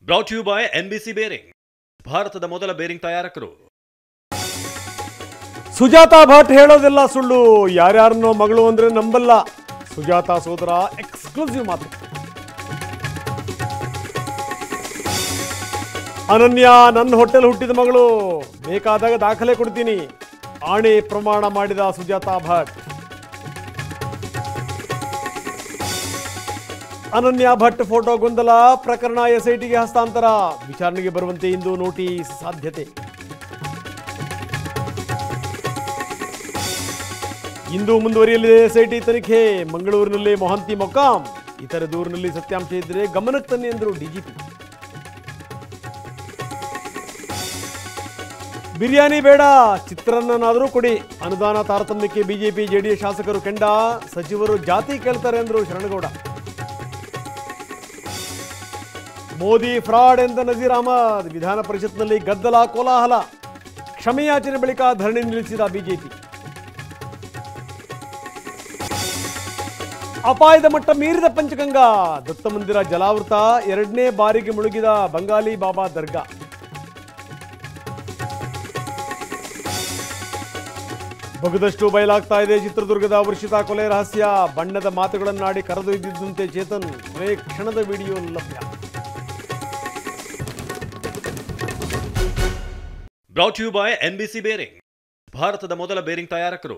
Brought you by NBC bearing, ಭಾರತದ ಮೊದಲ bearing ತಯಾರಕರು. ಸುಜಾತಾ ಭಟ್ ಹೇಳೋದೆಲ್ಲ ಸುಳ್ಳು, ಯಾರ್ಯಾರನ್ನೋ ಮಗಳು ಅಂದ್ರೆ ನಂಬಲ್ಲ. ಸುಜಾತಾ ಸೋದರ ಎಕ್ಸ್ಕ್ಲೂಸಿವ್ ಮಾತು. ಅನನ್ಯ ನನ್ನ ಹೊಟ್ಟೆಲ್ ಹುಟ್ಟಿದ ಮಗಳು, ಬೇಕಾದಾಗ ದಾಖಲೆ ಕೊಡ್ತೀನಿ, ಆಣೆ ಪ್ರಮಾಣ ಮಾಡಿದ ಸುಜಾತಾ ಭಟ್. ಅನನ್ಯ ಭಟ್ ಫೋಟೋ ಗೊಂದಲ ಪ್ರಕರಣ SITಗೆ ಹಸ್ತಾಂತರ, ವಿಚಾರಣೆಗೆ ಬರುವಂತೆ ಇಂದು ನೋಟಿಸ್ ಸಾಧ್ಯತೆ. ಇಂದು ಮುಂದುವರಿಯಲಿದೆ SIT ತನಿಖೆ. ಮಂಗಳೂರಿನಲ್ಲಿ ಮೊಹಂತಿ ಮೊಕ್ಕಾಂ, ಇತರೆ ದೂರಿನಲ್ಲಿ ಸತ್ಯಾಂಶ ಇದ್ದರೆ ಗಮನಕ್ಕೆ ತನ್ನಿ ಎಂದರು DGP. ಬಿರಿಯಾನಿ ಬೇಡ, ಚಿತ್ರಾನ್ನನಾದರೂ ಕೊಡಿ, ಅನುದಾನ ತಾರತಮ್ಯಕ್ಕೆ BJP JDS ಶಾಸಕರು ಕೆಂಡ, ಸಚಿವರು ಜಾತಿ ಕೇಳ್ತಾರೆ ಎಂದರು ಶರಣಗೌಡ. ಮೋದಿ ಫ್ರಾಡ್ ಎಂದ ನಜೀರ್ ಅಹಮದ್, ವಿಧಾನ ಪರಿಷತ್ನಲ್ಲಿ ಗದ್ದಲ ಕೋಲಾಹಲ, ಕ್ಷಮೆಯಾಚನೆ ಬಳಿಕ ಧರಣಿ ನಿಲ್ಲಿಸಿದ BJP. ಅಪಾಯದ ಮಟ್ಟ ಮೀರಿದ ಪಂಚಗಂಗಾ, ದತ್ತ ಮಂದಿರ ಜಲಾವೃತ, ಎರಡನೇ ಬಾರಿಗೆ ಮುಳುಗಿದ ಬಂಗಾಲಿ ಬಾಬಾ ದರ್ಗಾ. ಬಗದಷ್ಟು ಬಯಲಾಗ್ತಾ ಇದೆ ಚಿತ್ರದುರ್ಗದ ವರ್ಷಿತಾ ಕೊಲೆ ರಹಸ್ಯ, ಬಣ್ಣದ ಮಾತುಗಳನ್ನಾಡಿ ಕರೆದೊಯ್ದಿದ್ದಂತೆ ಚೇತನ್, ಕೊನೆ ಕ್ಷಣದ ವಿಡಿಯೋ ಲಭ್ಯ. Brought you by NBC bearing, ಭಾರತದ ಮೊದಲ ಬೇರಿಂಗ್ ತಯಾರಕರು.